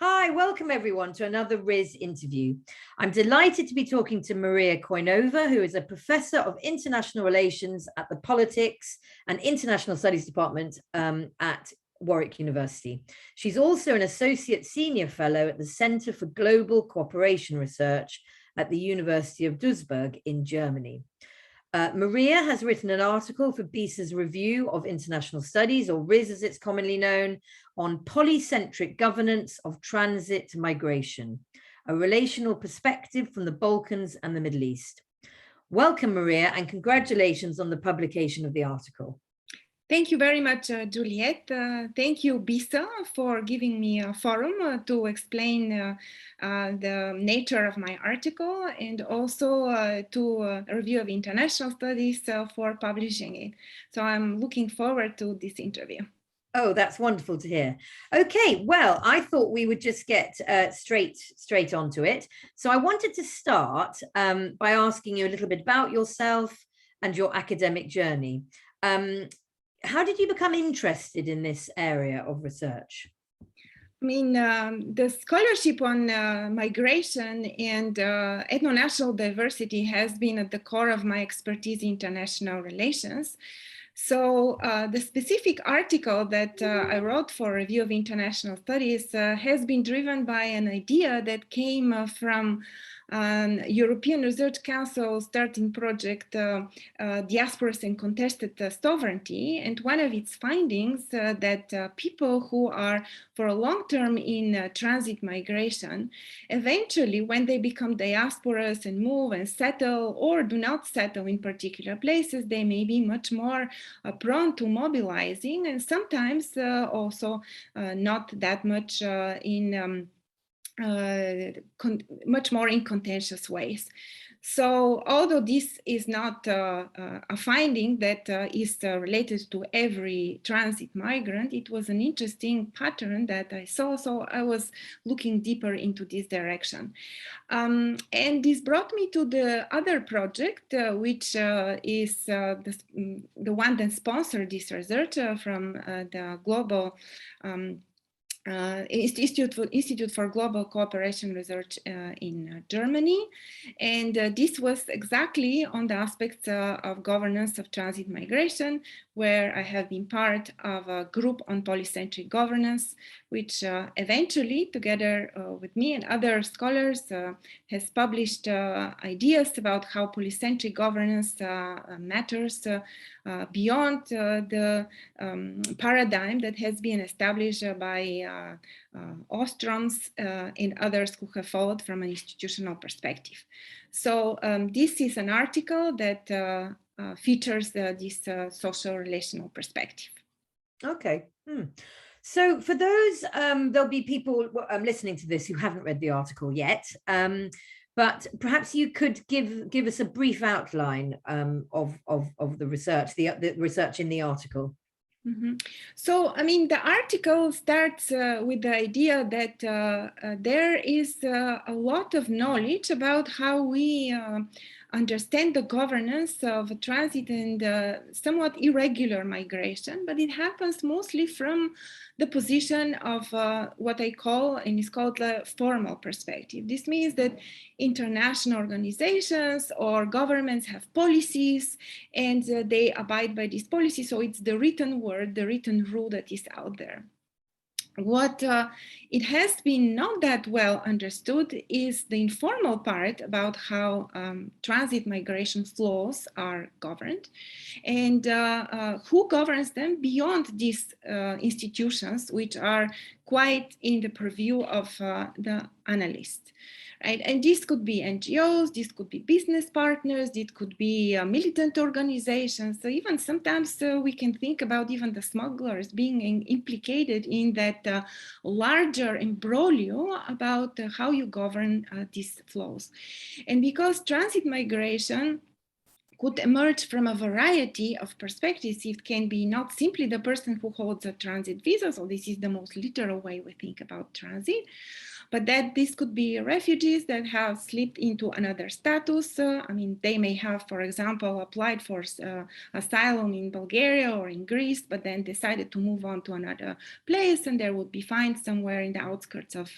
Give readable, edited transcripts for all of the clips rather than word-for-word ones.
Hi, welcome everyone to another RIS interview. I'm delighted to be talking to Maria Koinova, who is a professor of international relations at the Politics and International Studies Department at Warwick University. She's also an associate senior fellow at the Center for Global Cooperation Research at the University of Duisburg in Germany. Maria has written an article for BISA's Review of International Studies, or RIS as it's commonly known, on polycentric governance of transit migration, a relational perspective from the Balkans and the Middle East. Welcome, Maria, and congratulations on the publication of the article. Thank you very much, Juliet. Thank you, BISA, for giving me a forum to explain the nature of my article and also to a Review of International Studies for publishing it. So I'm looking forward to this interview. Oh, that's wonderful to hear. Okay, well, I thought we would just get straight onto it. So I wanted to start by asking you a little bit about yourself and your academic journey. How did you become interested in this area of research? I mean, the scholarship on migration and ethno-national diversity has been at the core of my expertise in international relations. So the specific article that I wrote for Review of International Studies has been driven by an idea that came from European Research Council starting project Diasporas and Contested Sovereignty, and one of its findings that people who are for a long term in transit migration, eventually when they become diasporas and move and settle or do not settle in particular places, they may be much more prone to mobilizing and sometimes also not that much much more in contentious ways. So although this is not a finding that is related to every transit migrant, it was an interesting pattern that I saw. So I was looking deeper into this direction. And this brought me to the other project, which is the one that sponsored this research from the Global Institute for Global Cooperation Research in Germany. And this was exactly on the aspects of governance of transit migration, where I have been part of a group on polycentric governance, which eventually, together with me and other scholars, has published ideas about how polycentric governance matters beyond the paradigm that has been established by Ostroms and others who have followed from an institutional perspective. So this is an article that features this social relational perspective. Okay. So for those, there'll be people listening to this who haven't read the article yet, but perhaps you could give us a brief outline of the research, the research in the article. Mm-hmm. So, I mean, the article starts with the idea that there is a lot of knowledge about how we understand the governance of transit and somewhat irregular migration, but it happens mostly from the position of what I call, and it's called the formal perspective. This means that international organizations or governments have policies and they abide by these policies. So it's the written word, the written rule that is out there. What it has been not that well understood is the informal part about how transit migration flows are governed and who governs them beyond these institutions, which are quite in the purview of the analyst. Right? And this could be NGOs, this could be business partners, it could be militant organizations. So even sometimes we can think about even the smugglers being implicated in that larger imbroglio about how you govern these flows. And because transit migration could emerge from a variety of perspectives. It can be not simply the person who holds a transit visa, so this is the most literal way we think about transit, but that this could be refugees that have slipped into another status. I mean, they may have, for example, applied for asylum in Bulgaria or in Greece, but then decided to move on to another place, and there would be found somewhere in the outskirts of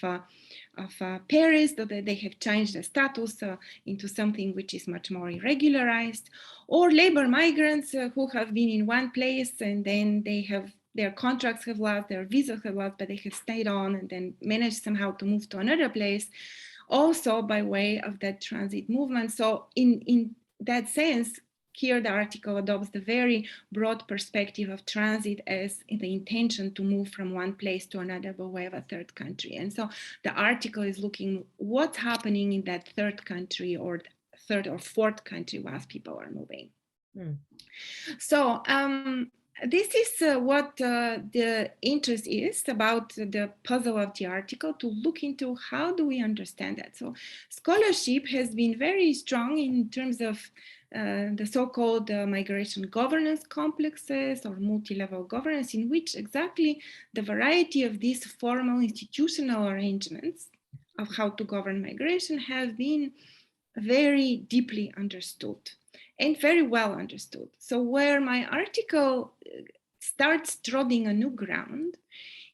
Paris, that they have changed the status into something which is much more irregularized, or labor migrants who have been in one place and then they have their contracts have lapsed, their visas have lapsed, but they have stayed on and then managed somehow to move to another place, also by way of that transit movement. So in that sense, here the article adopts the very broad perspective of transit as the intention to move from one place to another by way of a third country. And so the article is looking what's happening in that third country or third or fourth country whilst people are moving. So this is what the interest is about the puzzle of the article, to look into how do we understand that. So scholarship has been very strong in terms of the so-called migration governance complexes or multi-level governance, in which exactly the variety of these formal institutional arrangements of how to govern migration have been very deeply understood and very well understood. So where my article starts treading a new ground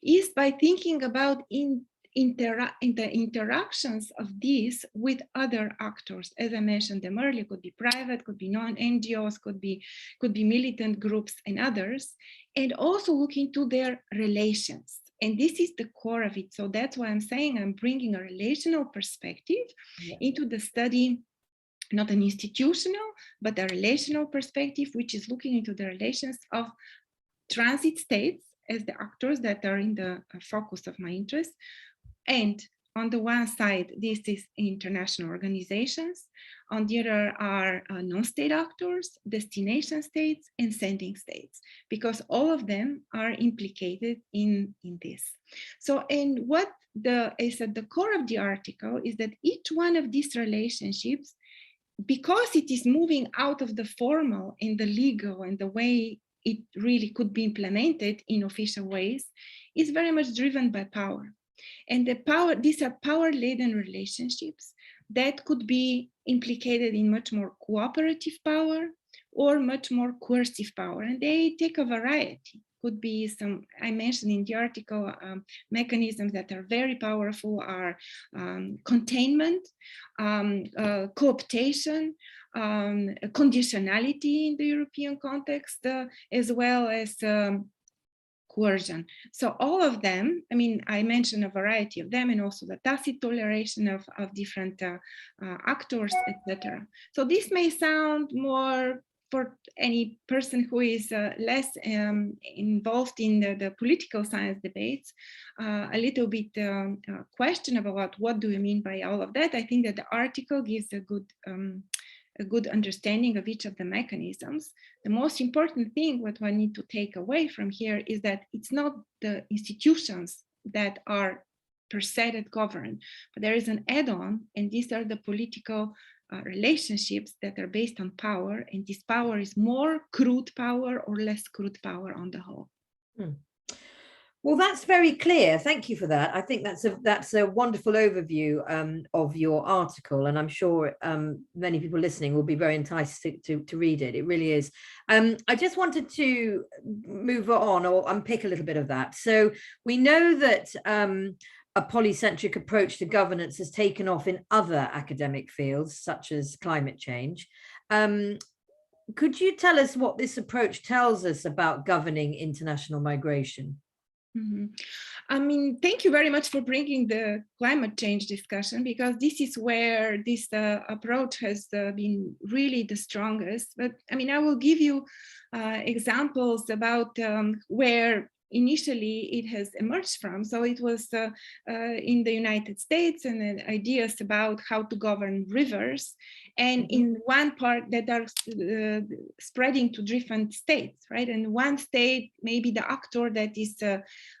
is by thinking about the interactions of these with other actors. As I mentioned them earlier, could be private, could be non-NGOs, could be militant groups and others, and also look into their relations. And this is the core of it. So that's why I'm saying I'm bringing a relational perspective into the study, not an institutional, but a relational perspective, which is looking into the relations of transit states as the actors that are in the focus of my interest. And on the one side, this is international organizations. On the other are non-state actors, destination states, and sending states, because all of them are implicated in this. So, and what is at the core of the article is that each one of these relationships, because it is moving out of the formal and the legal and the way it really could be implemented in official ways, is very much driven by power. And these are power-laden relationships that could be implicated in much more cooperative power or much more coercive power. And they take a variety. Could be some, I mentioned in the article, mechanisms that are very powerful are containment, cooptation, conditionality in the European context, as well as coercion. So all of them, I mean, I mentioned a variety of them, and also the tacit toleration of different actors, etc. So this may sound more, for any person who is less involved in the political science debates, a little bit questionable about what do you mean by all of that. I think that the article gives a good understanding of each of the mechanisms. The most important thing, what I need to take away from here, is that it's not the institutions that are per se that govern, but there is an add-on, and these are the political relationships that are based on power, and this power is more crude power or less crude power on the whole. Well, that's very clear. Thank you for that. I think that's a wonderful overview of your article, and I'm sure many people listening will be very enticed to read it. It really is. I just wanted to move on or unpick a little bit of that. So we know that a polycentric approach to governance has taken off in other academic fields, such as climate change. Could you tell us what this approach tells us about governing international migration? I mean, thank you very much for bringing the climate change discussion, because this is where this approach has been really the strongest. But I mean, I will give you examples about where initially it has emerged from. So it was in the United States, and then ideas about how to govern rivers, and in one part that are spreading to different states, right? And one state, maybe the actor that is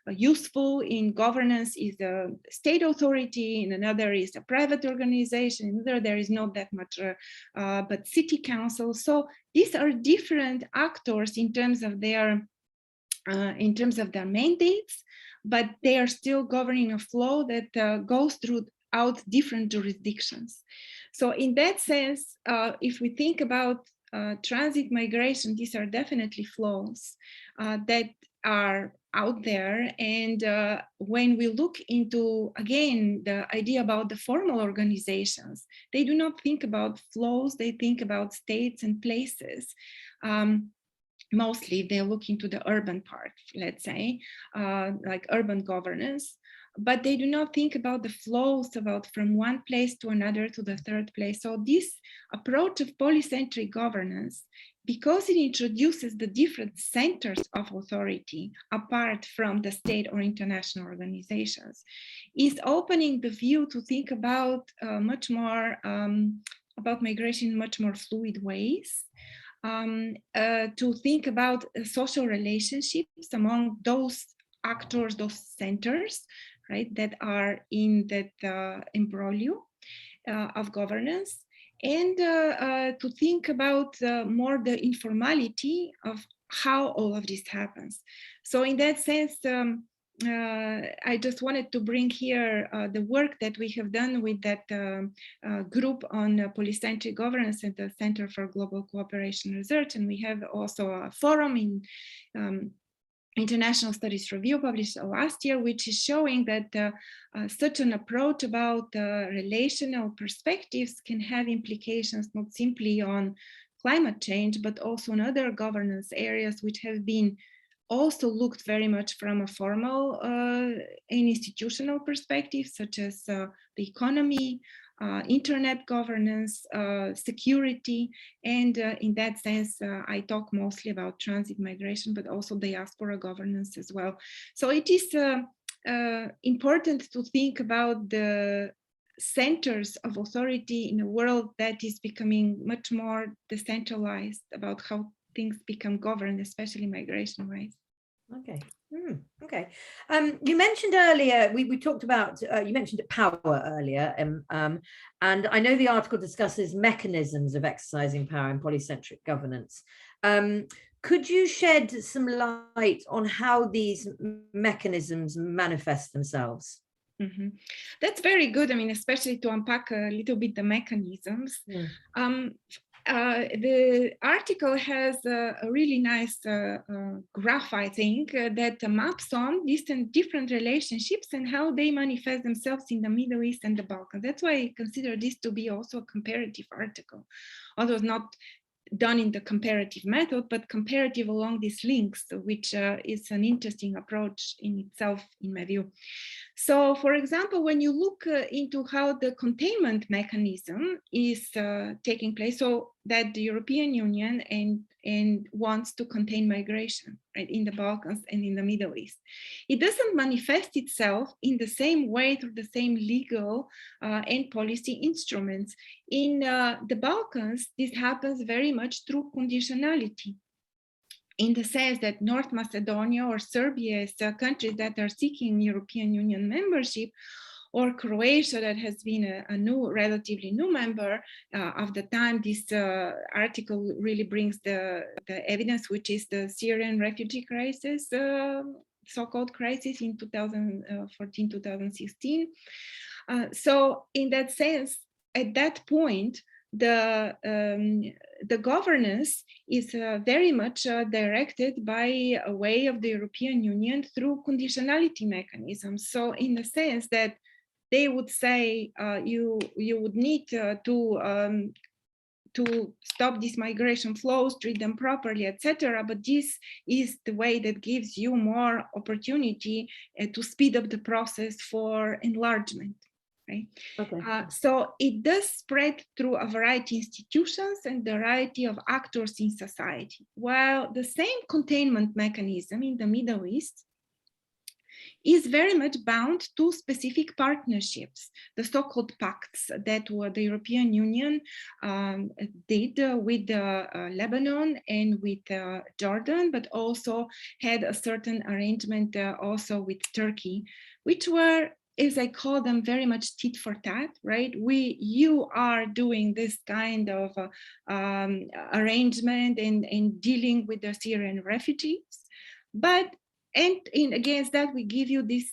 useful in governance is a state authority, and another is a private organization, in another there is not that much, but city council. So these are different actors in terms of their in terms of their mandates, but they are still governing a flow that goes throughout different jurisdictions. So in that sense, if we think about transit migration, these are definitely flows that are out there. And when we look into, again, the idea about the formal organizations, they do not think about flows, they think about states and places. Mostly they look into the urban part, let's say, like urban governance, but they do not think about the flows about from one place to another to the third place. So this approach of polycentric governance, because it introduces the different centers of authority apart from the state or international organizations, is opening the view to think about much more about migration in much more fluid ways. To think about social relationships among those actors, those centers, right, that are in that imbroglio of governance, and to think about more the informality of how all of this happens. So in that sense, I just wanted to bring here the work that we have done with that group on polycentric governance at the Center for Global Cooperation Research. And we have also a forum in International Studies Review published last year, which is showing that such an approach about relational perspectives can have implications not simply on climate change, but also on other governance areas which have been also looked very much from a formal and institutional perspective, such as the economy, internet governance, security, and in that sense, I talk mostly about transit migration, but also diaspora governance as well. So it is important to think about the centers of authority in a world that is becoming much more decentralized about how things become governed, especially migration-wise. Okay. Okay. You mentioned earlier, we talked about, you mentioned power earlier, and I know the article discusses mechanisms of exercising power in polycentric governance. Could you shed some light on how these mechanisms manifest themselves? Mm-hmm. That's very good. I mean, especially to unpack a little bit the mechanisms. The article has a really nice graph, I think, that maps on these different relationships and how they manifest themselves in the Middle East and the Balkans. That's why I consider this to be also a comparative article, although it's not done in the comparative method, but comparative along these links, which is an interesting approach in itself, in my view. So, for example, when you look into how the containment mechanism is taking place, so that the European Union and wants to contain migration, right, in the Balkans and in the Middle East, it doesn't manifest itself in the same way through the same legal and policy instruments. In the Balkans, this happens very much through conditionality, in the sense that North Macedonia or Serbia is countries that are seeking European Union membership, or Croatia that has been a new, relatively new member of the time this article really brings the evidence, which is the Syrian refugee crisis, so-called crisis in 2014-2016. So in that sense, at that point, the governance is very much directed by a way of the European Union through conditionality mechanisms. So in the sense that they would say you would need to stop these migration flows, treat them properly, etc. But this is the way that gives you more opportunity to speed up the process for enlargement. Right? Okay. So it does spread through a variety of institutions and a variety of actors in society. While the same containment mechanism in the Middle East is very much bound to specific partnerships, the so-called pacts that the European Union did with Lebanon and with Jordan, but also had a certain arrangement also with Turkey, which were, as I call them, very much tit for tat, right? You are doing this kind of arrangement and dealing with the Syrian refugees. And against that, we give you these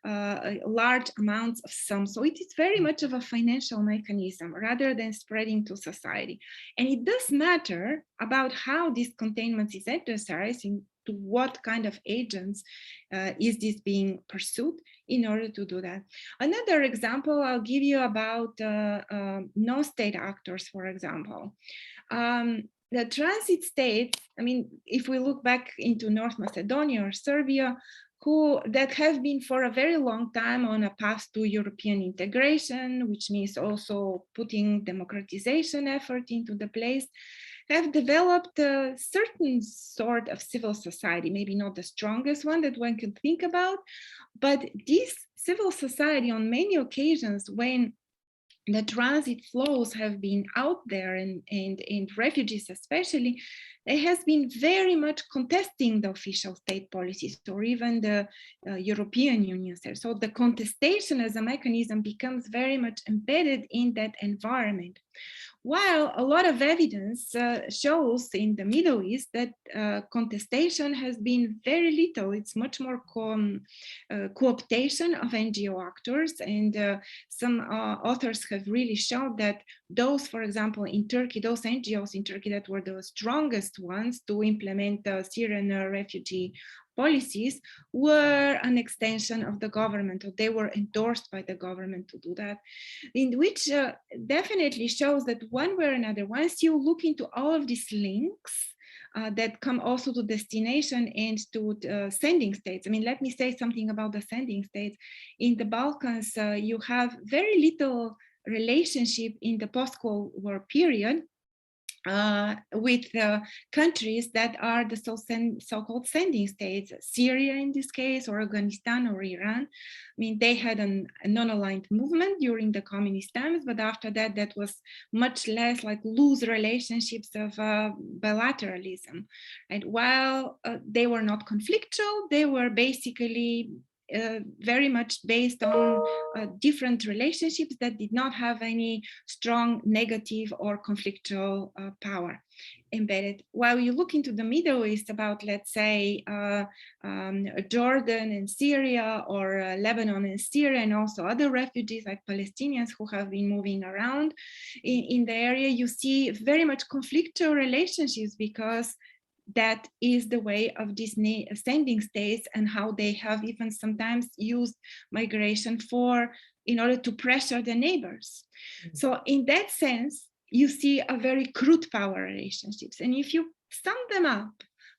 large amounts of sums. So it is very much of a financial mechanism rather than spreading to society. And it does matter about how this containment is exercised, to what kind of agents is this being pursued in order to do that. Another example I'll give you about non-state actors, for example. The transit states, I mean, if we look back into North Macedonia or Serbia, that have been for a very long time on a path to European integration, which means also putting democratization effort into the place, have developed a certain sort of civil society, maybe not the strongest one that one can think about, but this civil society on many occasions, when the transit flows have been out there and refugees especially, it has been very much contesting the official state policies or even the European Union. So the contestation as a mechanism becomes very much embedded in that environment. While a lot of evidence shows in the Middle East that contestation has been very little. It's much more co-optation of NGO actors, and some authors have really shown that those, for example, in Turkey, those NGOs in Turkey that were the strongest ones to implement the Syrian refugee policies were an extension of the government, or they were endorsed by the government to do that, in which definitely shows that one way or another, once you look into all of these links that come also to destination and to sending states. I mean, let me say something about the sending states. In the Balkans, you have very little relationship in the post-Cold War period with countries that are the so-called sending states, Syria in this case, or Afghanistan or Iran. I mean, they had a non-aligned movement during the communist times, but after that, that was much less like loose relationships of bilateralism. And while they were not conflictual, they were basically very much based on different relationships that did not have any strong negative or conflictual power embedded. While you look into the Middle East about, let's say, Jordan and Syria, or Lebanon and Syria, and also other refugees like Palestinians who have been moving around in the area, you see very much conflictual relationships, because that is the way of these sending states, and how they have even sometimes used migration in order to pressure the neighbors. Mm-hmm. So in that sense, you see a very crude power relationships. And if you sum them up,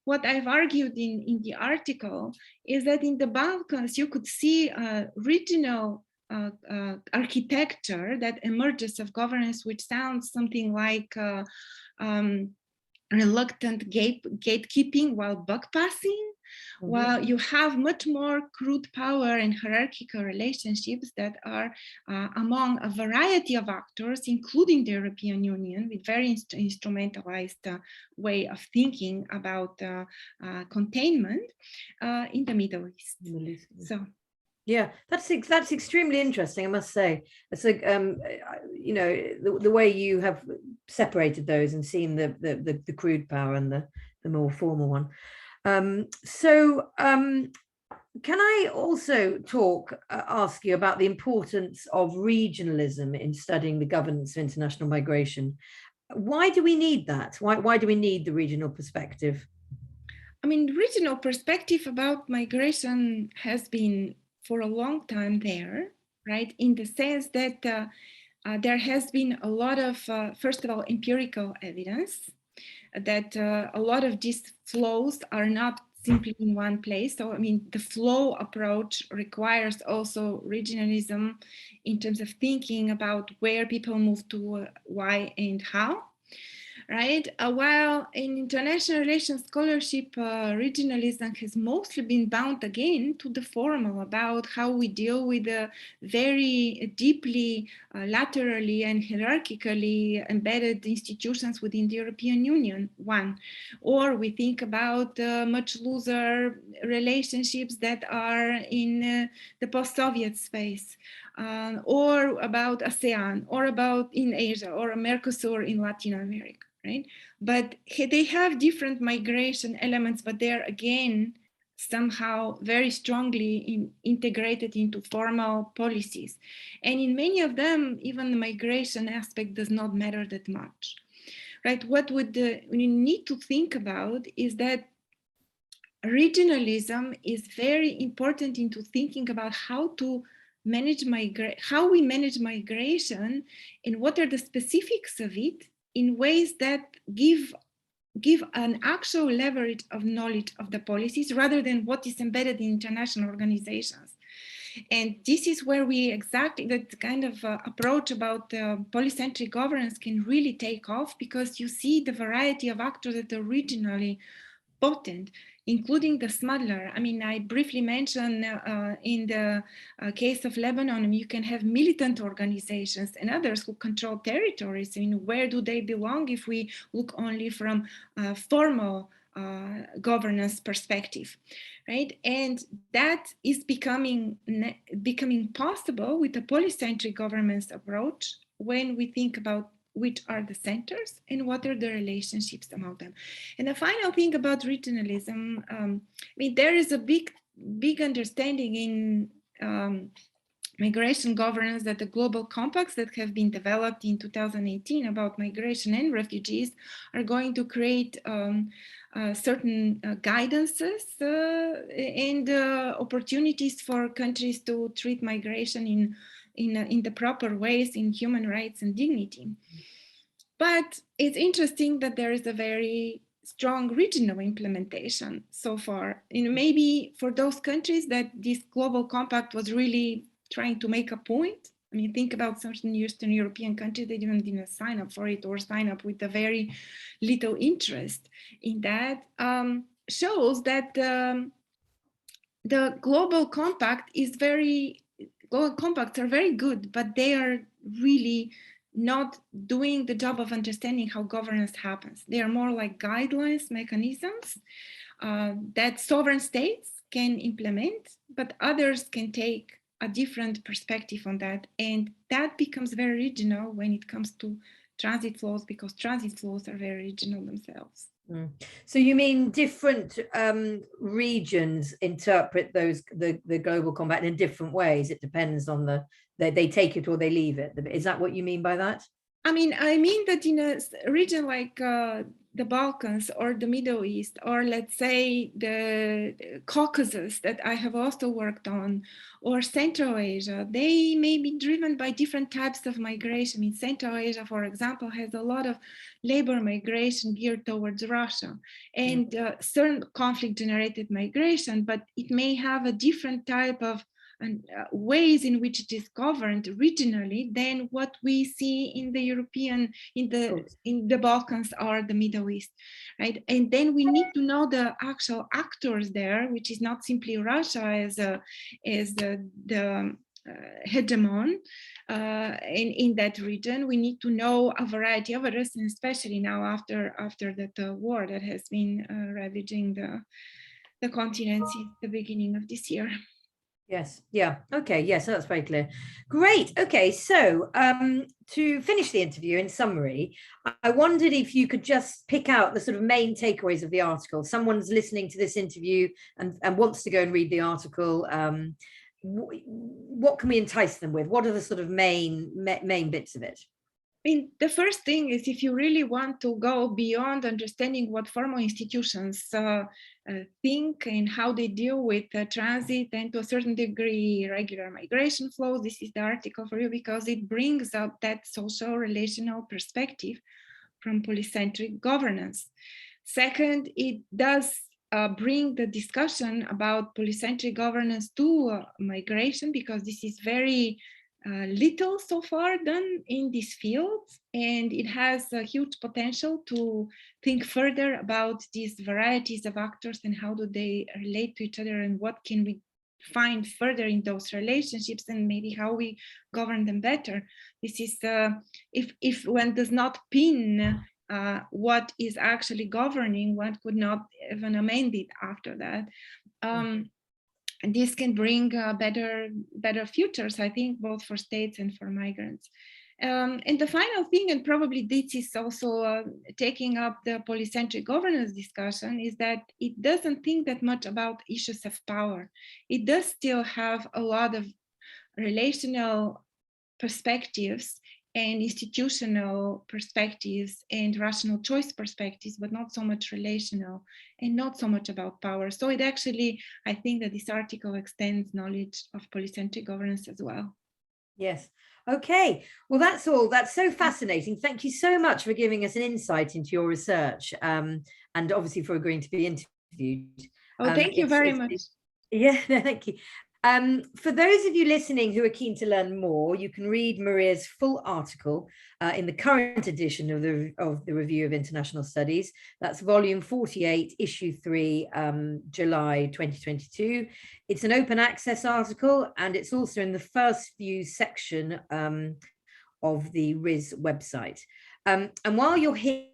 what I've argued in the article is that in the Balkans, you could see a regional architecture that emerges of governance, which sounds something like reluctant gatekeeping while buck passing, mm-hmm. while you have much more crude power and hierarchical relationships that are among a variety of actors, including the European Union, with very instrumentalized way of thinking about containment in the Middle East. So. Yeah, that's extremely interesting, I must say. It's like you know, the way you have separated those and seen the crude power and the more formal one. Can I also ask you about the importance of regionalism in studying the governance of international migration? Why do we need that? Why do we need the regional perspective? I mean, regional perspective about migration has been for a long time there, right? In the sense that there has been a lot of, first of all, empirical evidence that a lot of these flows are not simply in one place. So, I mean, the flow approach requires also regionalism in terms of thinking about where people move to, why and how. Right. While in international relations scholarship, regionalism has mostly been bound again to the formal about how we deal with the very deeply laterally and hierarchically embedded institutions within the European Union, or we think about much looser relationships that are in the post-Soviet space, or about ASEAN, or about in Asia, or Mercosur in Latin America. Right? But they have different migration elements, but they're again somehow very strongly integrated into formal policies. And in many of them, even the migration aspect does not matter that much, right? What we need to think about is that regionalism is very important into thinking about how to manage how we manage migration and what are the specifics of it in ways that give an actual leverage of knowledge of the policies rather than what is embedded in international organizations. And this is where that kind of approach about polycentric governance can really take off, because you see the variety of actors that are regionally potent, including the smuggler. I mean, I briefly mentioned in the case of Lebanon, you can have militant organizations and others who control territories. I mean, where do they belong if we look only from formal governance perspective, right? And that is becoming possible with the polycentric governance approach when we think about which are the centers and what are the relationships among them. And the final thing about regionalism, I mean, there is a big understanding in migration governance that the global compacts that have been developed in 2018 about migration and refugees are going to create certain guidances and opportunities for countries to treat migration in the proper ways, in human rights and dignity. But it's interesting that there is a very strong regional implementation so far. And maybe for those countries that this global compact was really trying to make a point. I mean, think about certain Eastern European countries, they didn't sign up for it or sign up with a very little interest in that. Shows that the global compact global compacts are very good, but they are really not doing the job of understanding how governance happens. They are more like guidelines, mechanisms that sovereign states can implement, but others can take a different perspective on that. And that becomes very regional when it comes to transit flows, because transit flows are very regional themselves. So you mean different regions interpret the global compact in different ways? It depends on they take it or they leave it. Is that what you mean by that? I mean that in a region like the Balkans or the Middle East, or let's say the Caucasus that I have also worked on, or Central Asia, they may be driven by different types of migration. I mean, Central Asia, for example, has a lot of labor migration geared towards Russia and certain conflict-generated migration, but it may have a different type of ways in which it is governed regionally than what we see in the in the Balkans or the Middle East, right? And then we need to know the actual actors there, which is not simply Russia as the hegemon in that region. We need to know a variety of others, and especially now after that war that has been ravaging the continent since the beginning of this year. Yes. Yeah. Okay. Yes, that's very clear. Great. Okay. So to finish the interview, in summary, I wondered if you could just pick out the sort of main takeaways of the article. Someone's listening to this interview and wants to go and read the article. What can we entice them with? What are the sort of main bits of it? I mean, the first thing is, if you really want to go beyond understanding what formal institutions think and how they deal with transit and to a certain degree regular migration flows, this is the article for you, because it brings up that social relational perspective from polycentric governance. Second, it does bring the discussion about polycentric governance to migration, because this is very little so far done in this field, and it has a huge potential to think further about these varieties of actors and how do they relate to each other, and what can we find further in those relationships, and maybe how we govern them better. This is if one does not pin what is actually governing, one could not even amend it after that. And this can bring better futures, I think, both for states and for migrants. And the final thing, and probably this is also taking up the polycentric governance discussion, is that it doesn't think that much about issues of power. It does still have a lot of relational perspectives and institutional perspectives and rational choice perspectives, but not so much relational and not so much about power. So it actually, I think that this article extends knowledge of polycentric governance as well. Yes. Okay. Well, that's all. That's so fascinating. Thank you so much for giving us an insight into your research, and obviously for agreeing to be interviewed. Oh, thank you very much. Yeah, no, thank you. For those of you listening who are keen to learn more, you can read Maria's full article in the current edition of the Review of International Studies. That's volume 48, issue 3, July 2022. It's an open access article, and it's also in the first view section of the RIS website. And while you're here,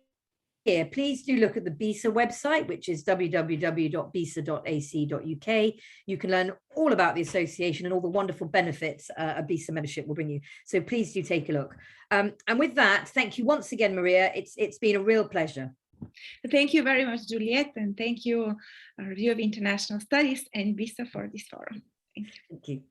please do look at the BISA website, which is www.bisa.ac.uk. You can learn all about the association and all the wonderful benefits a BISA membership will bring you. So please do take a look. And with that, thank you once again, Maria. It's been a real pleasure. Thank you very much, Juliet, and thank you, Review of International Studies and BISA for this forum. Thank you. Thank you.